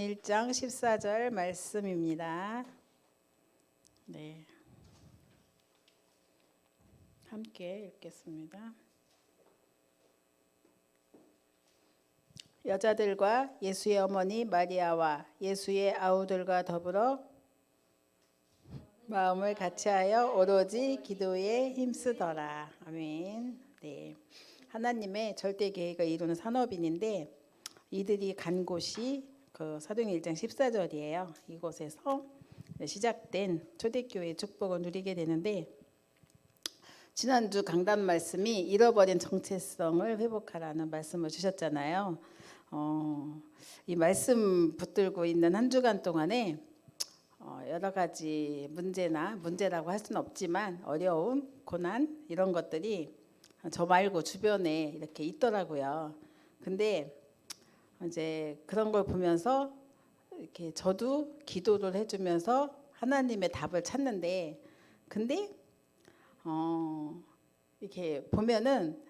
1장 14절 말씀입니다. 네, 함께 읽겠습니다. 여자들과 예수의 어머니 마리아와 예수의 아우들과 더불어 마음을 같이하여 오로지 기도에 힘쓰더라. 아멘. 네, 하나님의 절대 계획을 이루는 산업인인데 이들이 간 곳이 그 사도행전 1장 14절이에요. 이곳에서 시작된 초대교회의 축복을 누리게 되는데, 지난주 강단 말씀이 잃어버린 정체성을 회복하라는 말씀을 주셨잖아요. 이 말씀 붙들고 있는 한 주간 동안에 여러 가지 문제라고 할 수는 없지만 어려움, 고난 이런 것들이 저 말고 주변에 이렇게 있더라고요. 근데 이제 그런 걸 보면서 이렇게 저도 기도를 해주면서 하나님의 답을 찾는데, 근데 이렇게 보면은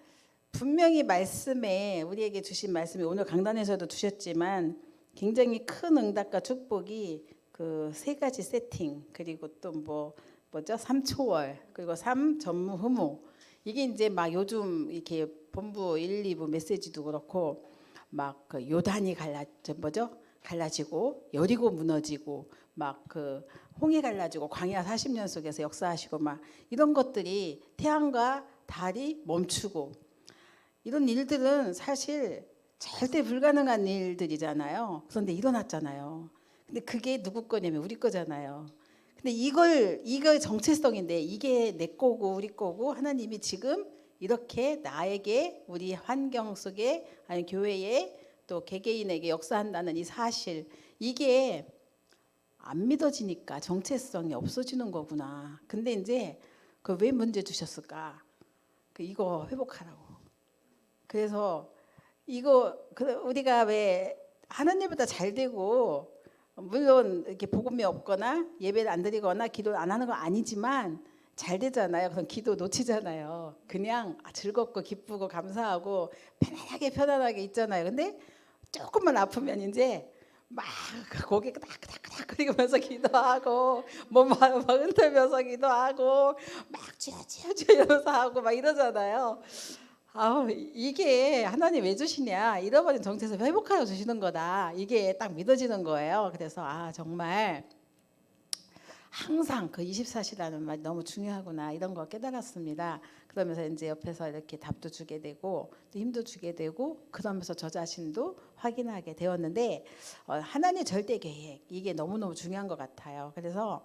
분명히 말씀에 우리에게 주신 말씀이 오늘 강단에서도 주셨지만 굉장히 큰 응답과 축복이 그 세 가지 세팅, 그리고 또 뭐죠? 3초월, 그리고 3 전무후무. 이게 이제 막 요즘 이렇게 본부 1, 2부 메시지도 그렇고 막 그 요단이 갈라지고 여리고 무너지고 막 그 홍해 갈라지고 광야 40년 속에서 역사하시고 막 이런 것들이 태양과 달이 멈추고 이런 일들은 사실 절대 불가능한 일들이잖아요. 그런데 일어났잖아요. 근데 그게 누구 거냐면 우리 거잖아요. 근데 이걸 정체성인데 이게 내 거고 우리 거고 하나님이 지금 이렇게 나에게 우리 환경 속에 아니 교회에 또 개개인에게 역사한다는 이 사실, 이게 안 믿어지니까 정체성이 없어지는 거구나. 근데 이제 그 왜 문제 주셨을까? 이거 회복하라고. 그래서 이거 우리가 왜 하나님보다 잘 되고 물론 이렇게 복음이 없거나 예배를 안 드리거나 기도를 안 하는 거 아니지만 잘 되잖아요. 그럼 기도 놓치잖아요. 그냥 즐겁고 기쁘고 감사하고 편안하게 있잖아요. 근데 조금만 아프면 이제 막 고개 끄덕끄덕 끓이면서 기도하고 몸 흔들면서 기도하고 막 쥐어쥐어 이러면서 하고 막 이러잖아요. 이게 하나님 왜 주시냐, 잃어버린 정체성 회복하여 주시는 거다, 이게 딱 믿어지는 거예요. 그래서 정말 항상 그 24시라는 말이 너무 중요하구나, 이런 거 깨달았습니다. 그러면서 이제 옆에서 이렇게 답도 주게 되고 또 힘도 주게 되고 그러면서 저 자신도 확인하게 되었는데, 하나님의 절대 계획, 이게 너무너무 중요한 것 같아요. 그래서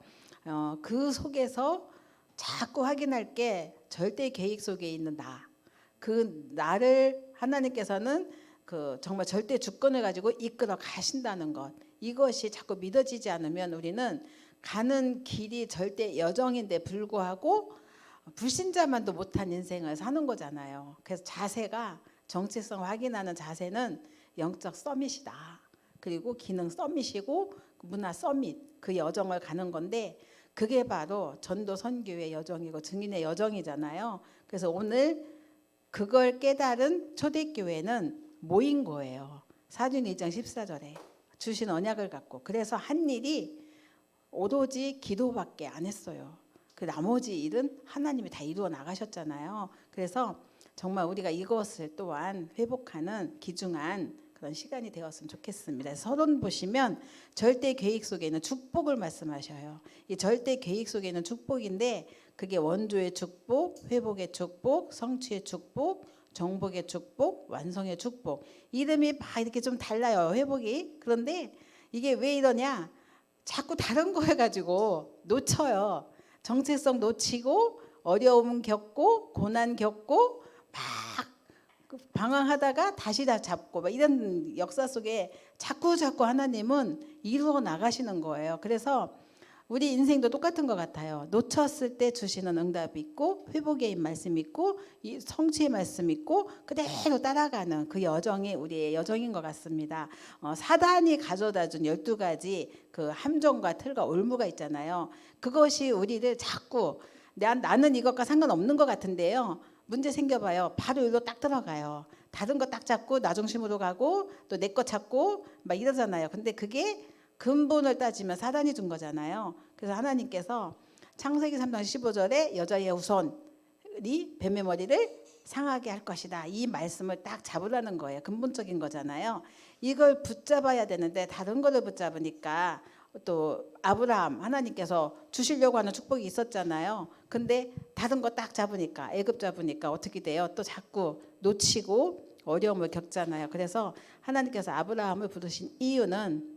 그 속에서 자꾸 확인할 게 절대 계획 속에 있는 그 나를 하나님께서는 그 정말 절대 주권을 가지고 이끌어 가신다는 것, 이것이 자꾸 믿어지지 않으면 우리는 가는 길이 절대 여정인데 불구하고 불신자만도 못한 인생을 사는 거잖아요. 그래서 자세가, 정체성 확인하는 자세는 영적 서밋이다. 그리고 기능 서밋이고 문화 서밋, 그 여정을 가는 건데, 그게 바로 전도 선교의 여정이고 증인의 여정이잖아요. 그래서 오늘 그걸 깨달은 초대교회는 모인 거예요. 사도행전 2장 14절에 주신 언약을 갖고. 그래서 한 일이 오로지 기도밖에 안 했어요. 그 나머지 일은 하나님이 다 이루어 나가셨잖아요. 그래서 정말 우리가 이것을 또한 회복하는 귀중한 그런 시간이 되었으면 좋겠습니다. 서론 보시면 절대 계획 속에 있는 축복을 말씀하셔요. 이 절대 계획 속에 있는 축복인데, 그게 원조의 축복, 회복의 축복, 성취의 축복, 정복의 축복, 완성의 축복. 이름이 막 이렇게 좀 달라요, 회복이. 그런데 이게 왜 이러냐? 자꾸 다른 거 해가지고 놓쳐요. 정체성 놓치고 어려움 겪고 고난 겪고 막 방황하다가 다시 다 잡고 막 이런 역사 속에 자꾸 하나님은 이루어 나가시는 거예요. 그래서 우리 인생도 똑같은 것 같아요. 놓쳤을 때 주시는 응답이 있고 회복의 말씀이 있고 이 성취의 말씀이 있고 그대로 따라가는 그 여정이 우리의 여정인 것 같습니다. 사단이 가져다준 12가지 그 함정과 틀과 올무가 있잖아요. 그것이 우리를 자꾸 나는 이것과 상관없는 것 같은데요, 문제 생겨봐요. 바로 일로 딱 들어가요. 다른 거 딱 잡고 나 중심으로 가고 또 내 거 찾고 막 이러잖아요. 근데 그게 근본을 따지면 사단이 준 거잖아요. 그래서 하나님께서 창세기 3장 15절에 여자의 후손이 뱀의 머리를 상하게 할 것이다. 이 말씀을 딱 잡으라는 거예요. 근본적인 거잖아요. 이걸 붙잡아야 되는데 다른 거를 붙잡으니까 또 아브라함 하나님께서 주시려고 하는 축복이 있었잖아요. 근데 다른 거 딱 잡으니까 애굽 잡으니까 어떻게 돼요? 또 자꾸 놓치고 어려움을 겪잖아요. 그래서 하나님께서 아브라함을 부르신 이유는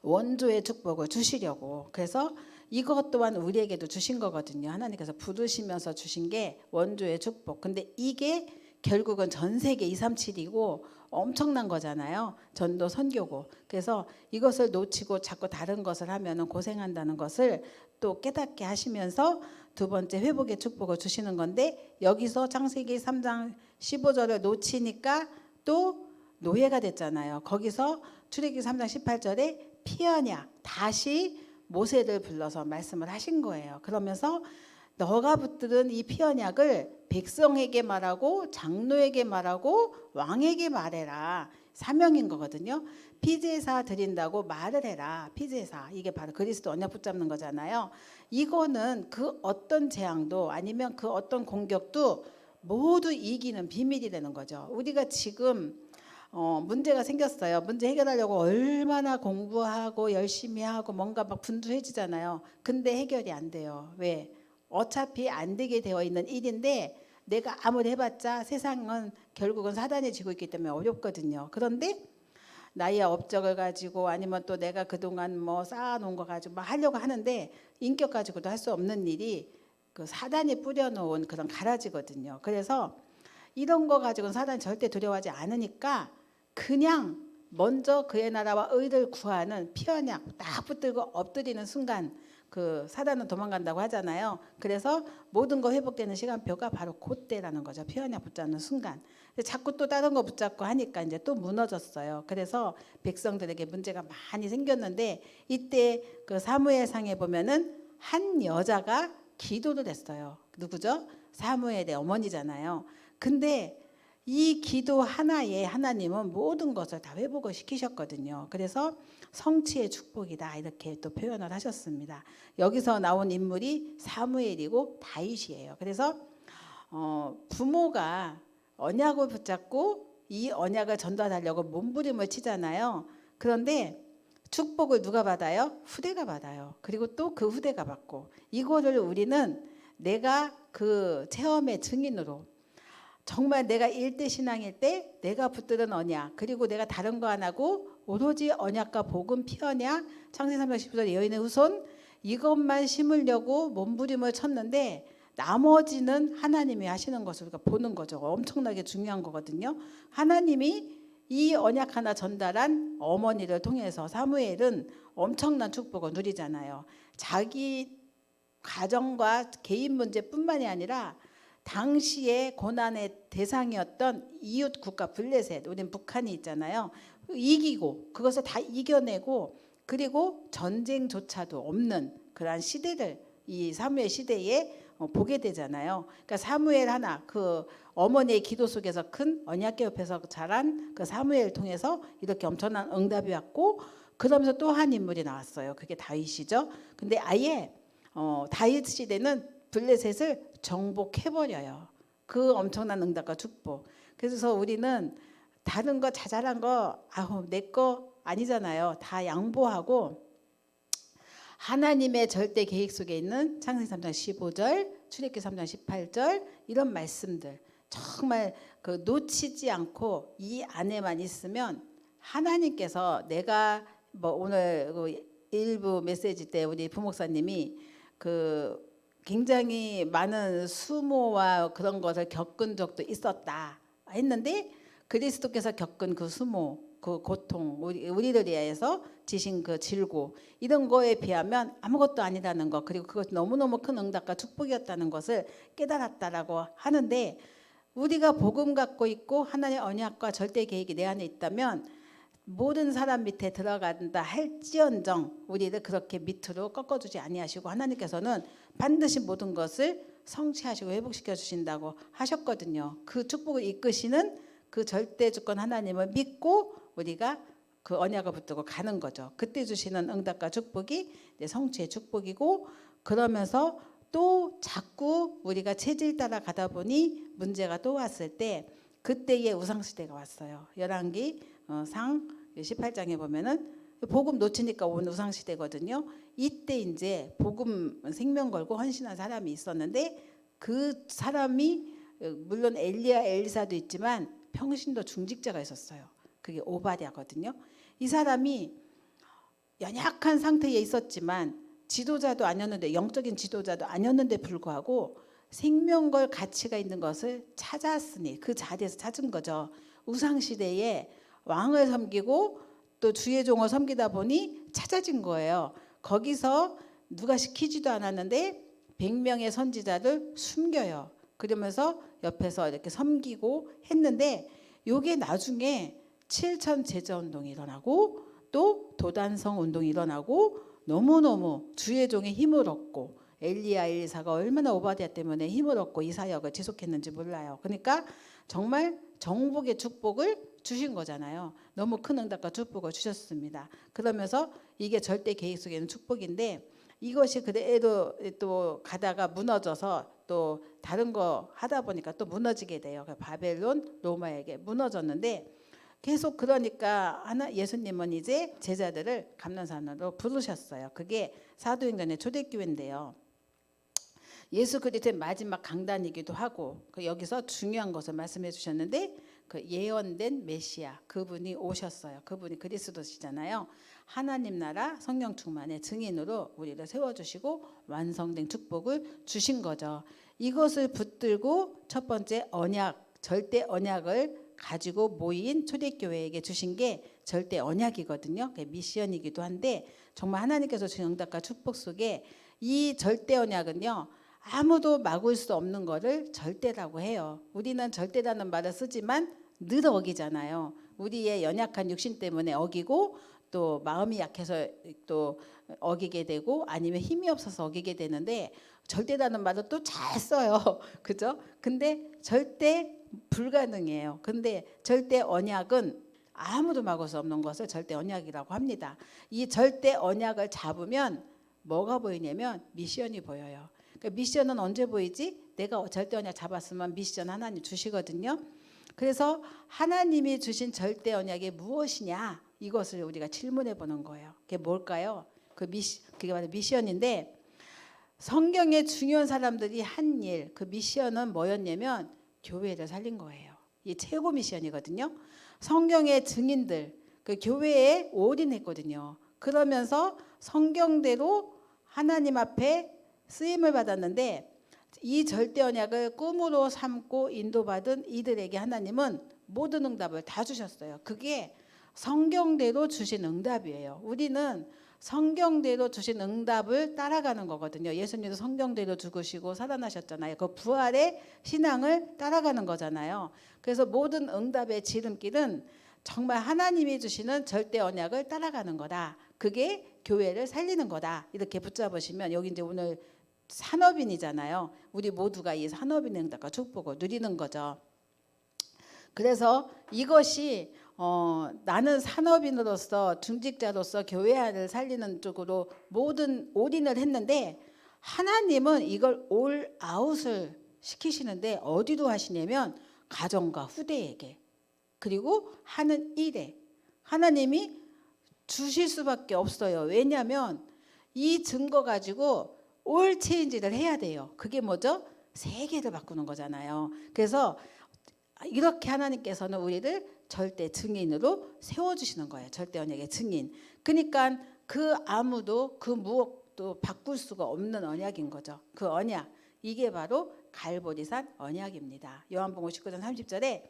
원조의 축복을 주시려고. 그래서 이것 또한 우리에게도 주신 거거든요. 하나님께서 부르시면서 주신 게 원조의 축복. 근데 이게 결국은 전 세계 237이고 엄청난 거잖아요. 전도 선교고. 그래서 이것을 놓치고 자꾸 다른 것을 하면 고생한다는 것을 또 깨닫게 하시면서 두 번째 회복의 축복을 주시는 건데, 여기서 창세기 3장 15절을 놓치니까 또 노예가 됐잖아요. 거기서 출애굽기 3장 18절에 피언약 다시 모세를 불러서 말씀을 하신 거예요. 그러면서 너가 붙들은 이 피언약을 백성에게 말하고 장로에게 말하고 왕에게 말해라. 사명인 거거든요. 피제사 드린다고 말을 해라. 피제사, 이게 바로 그리스도 언약 붙잡는 거잖아요. 이거는 그 어떤 재앙도 아니면 그 어떤 공격도 모두 이기는 비밀이 되는 거죠. 우리가 지금 문제가 생겼어요. 문제 해결하려고 얼마나 공부하고 열심히 하고 뭔가 막 분주해지잖아요. 근데 해결이 안 돼요. 왜? 어차피 안 되게 되어 있는 일인데 내가 아무리 해봤자 세상은 결국은 사단이 지고 있기 때문에 어렵거든요. 그런데 나의 업적을 가지고 아니면 또 내가 그동안 뭐 쌓아놓은 거 가지고 막 하려고 하는데 인격 가지고도 할 수 없는 일이 그 사단이 뿌려놓은 그런 가라지거든요. 그래서 이런 거 가지고는 사단이 절대 두려워하지 않으니까 그냥 먼저 그의 나라와 의를 구하는 피언약 딱 붙들고 엎드리는 순간 그 사단은 도망간다고 하잖아요. 그래서 모든 거 회복되는 시간표가 바로 그때라는 거죠. 피언약 붙잡는 순간. 자꾸 또 다른 거 붙잡고 하니까 이제 또 무너졌어요. 그래서 백성들에게 문제가 많이 생겼는데 이때 그 사무엘상에 보면은 한 여자가 기도를 했어요. 누구죠? 사무엘의 어머니잖아요. 근데 이 기도 하나에 하나님은 모든 것을 다 회복을 시키셨거든요. 그래서 성취의 축복이다 이렇게 또 표현을 하셨습니다. 여기서 나온 인물이 사무엘이고 다윗이에요. 그래서 부모가 언약을 붙잡고 이 언약을 전달하려고 몸부림을 치잖아요. 그런데 축복을 누가 받아요? 후대가 받아요. 그리고 또 그 후대가 받고. 이거를 우리는 내가 그 체험의 증인으로 정말 내가 일대 신앙일 때 내가 붙들은 언약, 그리고 내가 다른 거 안 하고 오로지 언약과 복음 피언약, 창세기 3장 10절 여인의 후손 이것만 심으려고 몸부림을 쳤는데 나머지는 하나님이 하시는 것을 우리가 보는 거죠. 엄청나게 중요한 거거든요. 하나님이 이 언약 하나 전달한 어머니를 통해서 사무엘은 엄청난 축복을 누리잖아요. 자기 가정과 개인 문제뿐만이 아니라 당시에 고난의 대상이었던 이웃 국가 블레셋, 우린 북한이 있잖아요. 이기고 그것을 다 이겨내고 그리고 전쟁조차도 없는 그러한 시대를 이 사무엘 시대에 보게 되잖아요. 그러니까 사무엘 하나 그 어머니의 기도 속에서 큰 언약궤 옆에서 자란 그 사무엘을 통해서 이렇게 엄청난 응답이 왔고 그러면서 또 한 인물이 나왔어요. 그게 다윗이죠. 근데 아예 다윗 시대는 블레셋을 정복해버려요. 그 엄청난 응답과 축복. 그래서 우리는 다른 거 자잘한 거 내 거 아니잖아요. 다 양보하고 하나님의 절대 계획 속에 있는 창세기 3장 15절, 출애굽기 3장 18절 이런 말씀들 정말 그 놓치지 않고 이 안에만 있으면 하나님께서 내가 뭐 오늘 그 일부 메시지 때 우리 부목사님이 그 굉장히 많은 수모와 그런 것을 겪은 적도 있었다 했는데 그리스도께서 겪은 그 수모, 그 고통, 우리를 위해서 지신 그 질고 이런 거에 비하면 아무것도 아니라는 것, 그리고 그것이 너무너무 큰 응답과 축복이었다는 것을 깨달았다라고 하는데 우리가 복음 갖고 있고 하나님의 언약과 절대 계획이 내 안에 있다면 모든 사람 밑에 들어간다 할지언정 우리를 그렇게 밑으로 꺾어주지 아니하시고 하나님께서는 반드시 모든 것을 성취하시고 회복시켜 주신다고 하셨거든요. 그 축복을 이끄시는 그 절대 주권 하나님을 믿고 우리가 그 언약을 붙들고 가는 거죠. 그때 주시는 응답과 축복이 이제 성취의 축복이고, 그러면서 또 자꾸 우리가 체질 따라 가다 보니 문제가 또 왔을 때 그때의 우상시대가 왔어요. 열왕기 상 18장에 보면은 복음 놓치니까 온 우상시대거든요. 이때 이제 복음 생명 걸고 헌신한 사람이 있었는데, 그 사람이 물론 엘리야 엘리사도 있지만 평신도 중직자가 있었어요. 그게 오바댜거든요. 이 사람이 연약한 상태에 있었지만 지도자도 아니었는데, 영적인 지도자도 아니었는데 불구하고 생명걸 가치가 있는 것을 찾았으니 그 자리에서 찾은 거죠. 우상시대에 왕을 섬기고 또 주의 종을 섬기다 보니 찾아진 거예요. 거기서 누가 시키지도 않았는데 100명의 선지자를 숨겨요. 그러면서 옆에서 이렇게 섬기고 했는데, 요게 나중에 7천 제자운동이 일어나고 또 도단성 운동이 일어나고 너무너무 주의 종의 힘을 얻고, 엘리야 엘리사가 얼마나 오바댜 때문에 힘을 얻고 이 사역을 지속했는지 몰라요. 그러니까 정말 정복의 축복을 주신 거잖아요. 너무 큰 응답과 축복을 주셨습니다. 그러면서 이게 절대 계획 속에는 축복인데, 이것이 그대로 또 가다가 무너져서 또 다른 거 하다 보니까 또 무너지게 돼요. 바벨론 로마에게 무너졌는데, 계속 그러니까 예수님은 이제 제자들을 감난산으로 부르셨어요. 그게 사도행전의 초대교회인데요. 예수 그리스도의 마지막 강단이기도 하고, 여기서 중요한 것을 말씀해 주셨는데, 그 예언된 메시아 그분이 오셨어요. 그분이 그리스도시잖아요. 하나님 나라 성령 충만의 증인으로 우리를 세워주시고 완성된 축복을 주신 거죠. 이것을 붙들고 첫 번째 언약, 절대 언약을 가지고 모인 초대교회에게 주신 게 절대 언약이거든요. 미션이기도 한데, 정말 하나님께서 주신 응답과 축복 속에 이 절대 언약은요, 아무도 막을 수 없는 거를 절대라고 해요. 우리는 절대라는 말을 쓰지만 늘 어기잖아요. 우리의 연약한 육신 때문에 어기고, 또 마음이 약해서 또 어기게 되고, 아니면 힘이 없어서 어기게 되는데, 절대라는 말을 또 잘 써요. 그죠? 근데 절대 불가능해요. 근데 절대 언약은 아무도 막을 수 없는 것을 절대 언약이라고 합니다. 이 절대 언약을 잡으면 뭐가 보이냐면 미션이 보여요. 그러니까 미션은 언제 보이지? 내가 절대 언약 잡았으면 미션 하나님 주시거든요. 그래서 하나님이 주신 절대 언약이 무엇이냐, 이것을 우리가 질문해 보는 거예요. 그게 뭘까요? 그게 바로 미션인데, 성경의 중요한 사람들이 한 일, 그 미션은 뭐였냐면 교회를 살린 거예요. 이 최고 미션이거든요. 성경의 증인들, 그 교회에 올인했거든요. 그러면서 성경대로 하나님 앞에 쓰임을 받았는데, 이 절대 언약을 꿈으로 삼고 인도받은 이들에게 하나님은 모든 응답을 다 주셨어요. 그게 성경대로 주신 응답이에요. 우리는 성경대로 주신 응답을 따라가는 거거든요. 예수님도 성경대로 죽으시고 살아나셨잖아요. 그 부활의 신앙을 따라가는 거잖아요. 그래서 모든 응답의 지름길은 정말 하나님이 주시는 절대 언약을 따라가는 거다. 그게 교회를 살리는 거다. 이렇게 붙잡으시면, 여기 이제 오늘 산업인이잖아요. 우리 모두가 이 산업인의 응답과 축복을 누리는 거죠. 그래서 이것이 나는 산업인으로서, 중직자로서 교회를 살리는 쪽으로 모든 올인을 했는데, 하나님은 이걸 올 아웃을 시키시는데 어디로 하시냐면 가정과 후대에게, 그리고 하는 일에 하나님이 주실 수밖에 없어요. 왜냐하면 이 증거 가지고 올 체인지를 해야 돼요. 그게 뭐죠? 세계를 바꾸는 거잖아요. 그래서 이렇게 하나님께서는 우리를 절대 증인으로 세워주시는 거예요. 절대 언약의 증인. 그러니까 그 아무도 그 무엇도 바꿀 수가 없는 언약인 거죠. 그 언약, 이게 바로 갈보리산 언약입니다. 요한복음 19장 30절에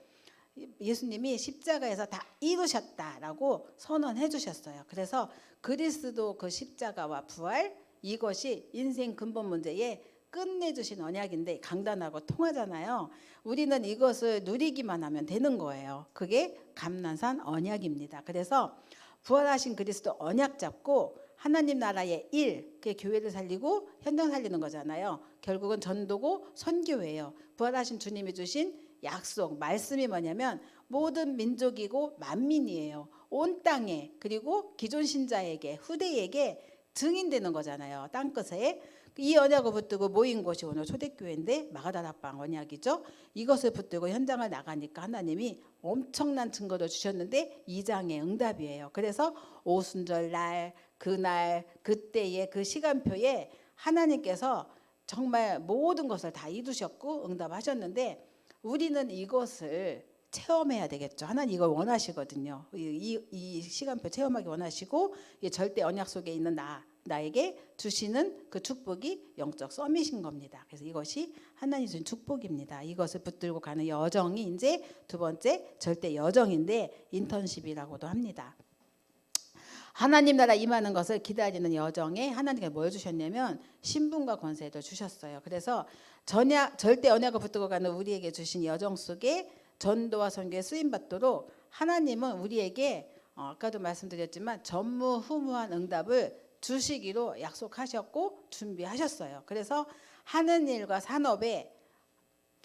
예수님이 십자가에서 다 이루셨다라고 선언해 주셨어요. 그래서 그리스도 그 십자가와 부활, 이것이 인생 근본 문제에 끝내주신 언약인데 강단하고 통하잖아요. 우리는 이것을 누리기만 하면 되는 거예요. 그게 감난산 언약입니다. 그래서 부활하신 그리스도 언약 잡고 하나님 나라의 일, 그게 교회를 살리고 현장 살리는 거잖아요. 결국은 전도고 선교예요. 부활하신 주님이 주신 약속, 말씀이 뭐냐면 모든 민족이고 만민이에요. 온 땅에, 그리고 기존 신자에게, 후대에게 증인되는 거잖아요. 땅끝에. 이 언약을 붙들고 모인 곳이 오늘 초대교회인데 마가다락방 언약이죠. 이것을 붙들고 현장을 나가니까 하나님이 엄청난 증거를 주셨는데 2장의 응답이에요. 그래서 오순절 날, 그날, 그때의 그 시간표에 하나님께서 정말 모든 것을 다 이루셨고 응답하셨는데 우리는 이것을 체험해야 되겠죠. 하나님 이걸 원하시거든요. 이 시간표 체험하기 원하시고 절대 언약 속에 있는 나에게 주시는 그 축복이 영적 서밋인 겁니다. 그래서 이것이 하나님 주신 축복입니다. 이것을 붙들고 가는 여정이 이제 두 번째 절대 여정인데 인턴십이라고도 합니다. 하나님 나라 임하는 것을 기다리는 여정에 하나님께서 뭘 주셨냐면 신분과 권세를 주셨어요. 그래서 절대 언약을 붙들고 가는 우리에게 주신 여정 속에 전도와 선교에 쓰임받도록 하나님은 우리에게 아까도 말씀드렸지만 전무후무한 응답을 주시기로 약속하셨고 준비하셨어요. 그래서 하는 일과 산업에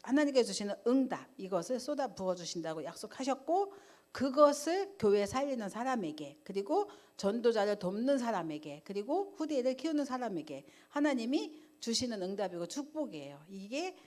하나님께서 주시는 응답 이것을 쏟아 부어 주신다고 약속하셨고 그것을 교회 살리는 사람에게 그리고 전도자를 돕는 사람에게 그리고 후대를 키우는 사람에게 하나님이 주시는 응답이고 축복이에요. 이게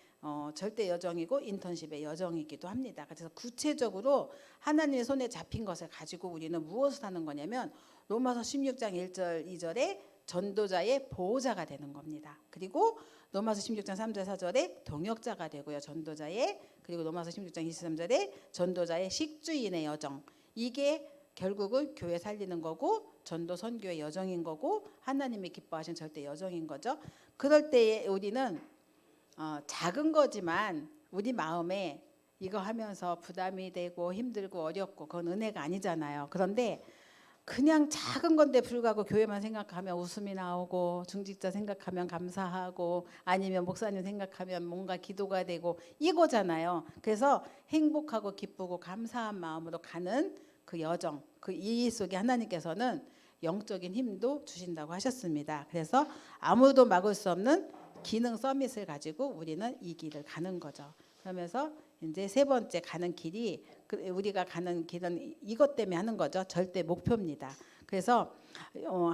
절대 여정이고 인턴십의 여정이기도 합니다. 그래서 구체적으로 하나님의 손에 잡힌 것을 가지고 우리는 무엇을 하는 거냐면 로마서 16장 1절 2절에 전도자의 보호자가 되는 겁니다. 그리고 로마서 16장 3절 4절에 동역자가 되고요. 전도자의 그리고 로마서 16장 23절에 전도자의 식주인의 여정. 이게 결국은 교회 살리는 거고 전도 선교의 여정인 거고 하나님이 기뻐하신 절대 여정인 거죠. 그럴 때에 우리는 작은 거지만 우리 마음에 이거 하면서 부담이 되고 힘들고 어렵고 그건 은혜가 아니잖아요. 그런데 그냥 작은 건데 불구하고 교회만 생각하면 웃음이 나오고 중직자 생각하면 감사하고 아니면 목사님 생각하면 뭔가 기도가 되고 이거잖아요. 그래서 행복하고 기쁘고 감사한 마음으로 가는 그 여정, 그 이 속에 하나님께서는 영적인 힘도 주신다고 하셨습니다. 그래서 아무도 막을 수 없는 기능 서밋을 가지고 우리는 이 길을 가는 거죠. 그러면서 이제 세 번째 가는 길이 우리가 가는 길은 이것 때문에 하는 거죠. 절대 목표입니다. 그래서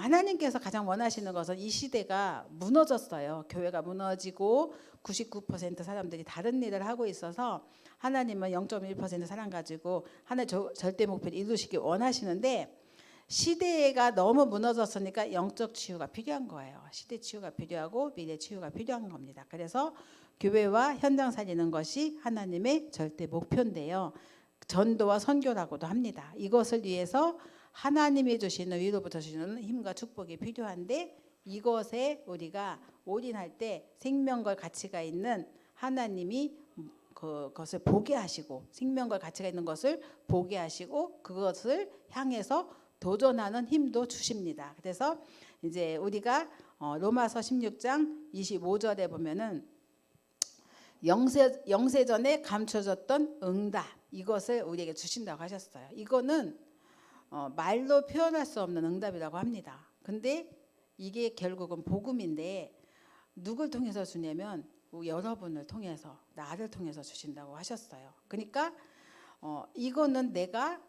하나님께서 가장 원하시는 것은 이 시대가 무너졌어요. 교회가 무너지고 99% 사람들이 다른 일을 하고 있어서 하나님은 0.1% 사람 가지고 하나의 절대 목표를 이루시기 원하시는데 시대가 너무 무너졌으니까 영적 치유가 필요한 거예요. 시대 치유가 필요하고 미래 치유가 필요한 겁니다. 그래서 교회와 현장 살리는 것이 하나님의 절대 목표인데요. 전도와 선교라고도 합니다. 이것을 위해서 하나님이 주시는 위로부터 주시는 힘과 축복이 필요한데 이것에 우리가 올인할 때 생명과 가치가 있는 하나님이 그것을 보게 하시고 생명과 가치가 있는 것을 보게 하시고 그것을 향해서 도전하는 힘도 주십니다. 그래서 이제 우리가 로마서 16장 25절에 보면은 영세전에 감춰졌던 응답 이것을 우리에게 주신다고 하셨어요. 이거는 말로 표현할 수 없는 응답이라고 합니다. 근데 이게 결국은 복음인데 누굴 통해서 주냐면 여러분을 통해서 나를 통해서 주신다고 하셨어요. 그러니까 이거는 내가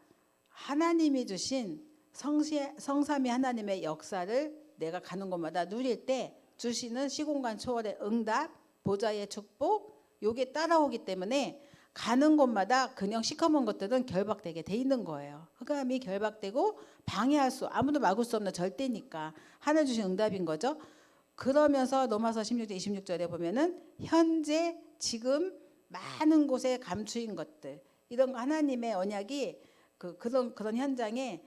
하나님이 주신 성삼위 하나님의 역사를 내가 가는 곳마다 누릴 때 주시는 시공간 초월의 응답 보좌의 축복 요게 따라오기 때문에 가는 곳마다 그냥 시커먼 것들은 결박되게 돼 있는 거예요. 흑암이 결박되고 방해할 수 아무도 막을 수 없는 절대니까 하늘 주신 응답인 거죠. 그러면서 로마서 16장 26절에 보면은 현재 지금 많은 곳에 감추인 것들 이런 거 하나님의 언약이 그런 현장에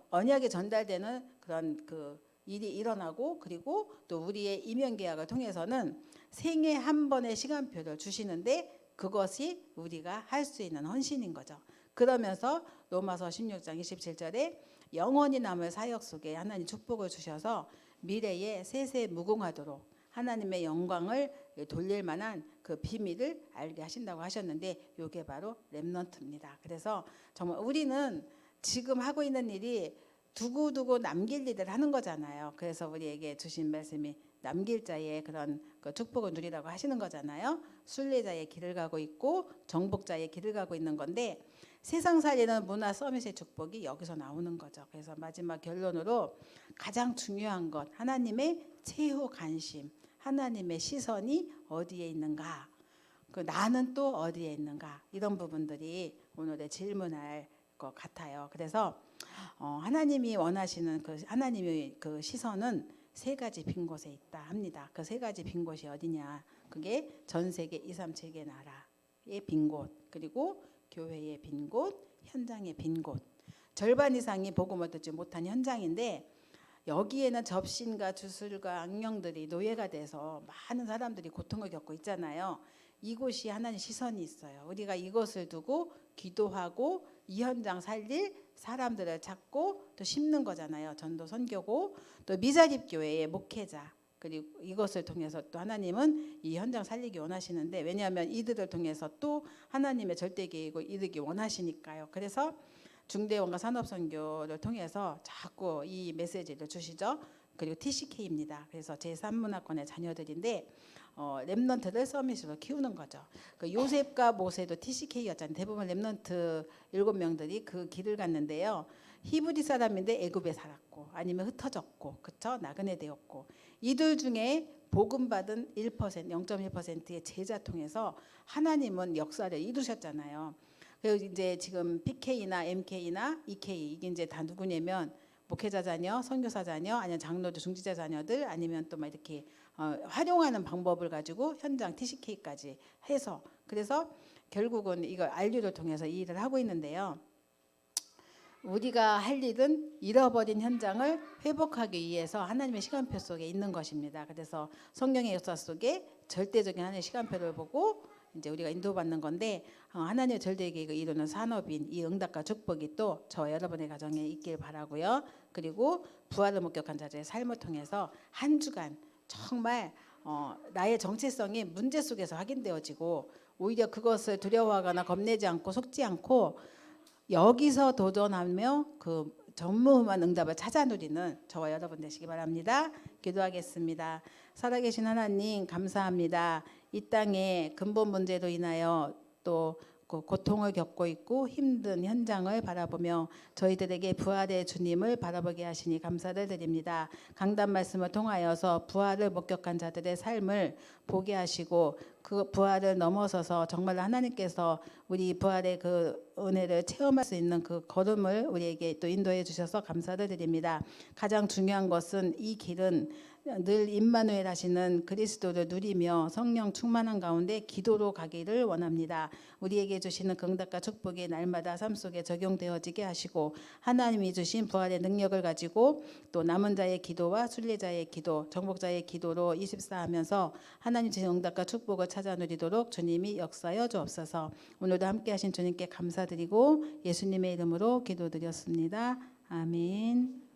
언약이 전달되는 그런 그 일이 일어나고 그리고 또 우리의 이면 계약을 통해서는 생애 한 번의 시간표를 주시는데 그것이 우리가 할 수 있는 헌신인 거죠. 그러면서 로마서 16장 27절에 영원히 남을 사역 속에 하나님 축복을 주셔서 미래에 세세 무궁하도록 하나님의 영광을 돌릴 만한 그 비밀을 알게 하신다고 하셨는데 이게 바로 렘넌트입니다. 그래서 정말 우리는 지금 하고 있는 일이 두고두고 남길 일을 하는 거잖아요. 그래서 우리에게 주신 말씀이 남길 자의 그런 그 축복을 누리라고 하시는 거잖아요. 순례자의 길을 가고 있고 정복자의 길을 가고 있는 건데 세상 살리는 문화 서밋의 축복이 여기서 나오는 거죠. 그래서 마지막 결론으로 가장 중요한 것, 하나님의 최후 관심, 하나님의 시선이 어디에 있는가, 그 나는 또 어디에 있는가, 이런 부분들이 오늘의 질문할 것 같아요. 그래서 하나님이 원하시는 그 하나님의 그 시선은 세 가지 빈 곳에 있다 합니다. 그 세 가지 빈 곳이 어디냐? 그게 전 세계 2, 3, 7개 나라의 빈 곳, 그리고 교회의 빈 곳, 현장의 빈 곳. 절반 이상이 복음을 듣지 못한 현장인데 여기에는 접신과 주술과 악령들이 노예가 돼서 많은 사람들이 고통을 겪고 있잖아요. 이곳이 하나님 시선이 있어요. 우리가 이것을 두고 기도하고 이 현장 살릴 사람들을 찾고 또 심는 거잖아요. 전도 선교고 또 미자립 교회의 목회자, 그리고 이것을 통해서 또 하나님은 이 현장 살리기 원하시는데, 왜냐하면 이들을 통해서 또 하나님의 절대 계획을 이루기 원하시니까요. 그래서 중대원과 산업선교를 통해서 자꾸 이 메시지를 주시죠. 그리고 TCK입니다. 그래서 제3문화권의 자녀들인데 렘넌트를 서밋으로 키우는 거죠. 그 요셉과 모세도 TCK였잖아요. 대부분 렘넌트 7명들이 그 길을 갔는데요. 히브리 사람인데 애굽에 살았고 아니면 흩어졌고, 그쵸? 나그네 되었고, 이들 중에 복음 받은 1%, 0.1%의 제자 통해서 하나님은 역사를 이루셨잖아요. 그리고 이제 지금 PK나 MK나 EK 이게 이제 다 누구냐면 목회자 자녀, 선교사 자녀, 아니면 장로들, 중지자 자녀들, 아니면 또 막 이렇게 활용하는 방법을 가지고 현장 TCK까지 해서, 그래서 결국은 이걸 RU를 통해서 이 일을 하고 있는데요. 우리가 할 일은 잃어버린 현장을 회복하기 위해서 하나님의 시간표 속에 있는 것입니다. 그래서 성경의 역사 속에 절대적인 하나님의 시간표를 보고 이제 우리가 인도받는 건데, 하나님의 절대 계획을 이루는 산업인 이 응답과 축복이 또 저와 여러분의 가정에 있길 바라고요. 그리고 부활을 목격한 자들의 삶을 통해서 한 주간 정말 나의 정체성이 문제 속에서 확인되어지고, 오히려 그것을 두려워하거나 겁내지 않고 속지 않고 여기서 도전하며 그 전무후무한 응답을 찾아 누리는 저와 여러분 되시기 바랍니다. 기도하겠습니다. 살아계신 하나님 감사합니다. 이 땅의 근본 문제로 인하여 또 그 고통을 겪고 있고 힘든 현장을 바라보며 저희들에게 부활의 주님을 바라보게 하시니 감사를 드립니다. 강단 말씀을 통하여서 부활을 목격한 자들의 삶을 보게 하시고 그 부활을 넘어서서 정말 하나님께서 우리 부활의 그 은혜를 체험할 수 있는 그 걸음을 우리에게 또 인도해 주셔서 감사를 드립니다. 가장 중요한 것은 이 길은 늘 임마누엘 하시는 그리스도를 누리며 성령 충만한 가운데 기도로 가기를 원합니다. 우리에게 주시는 응답과 축복이 날마다 삶 속에 적용되어지게 하시고 하나님이 주신 부활의 능력을 가지고 또 남은 자의 기도와 순례자의 기도, 정복자의 기도로 24하면서 하나님 주신 응답과 축복을 찾아 누리도록 주님이 역사하여 주옵소서. 오늘도 함께 하신 주님께 감사드리고 예수님의 이름으로 기도드렸습니다. 아멘.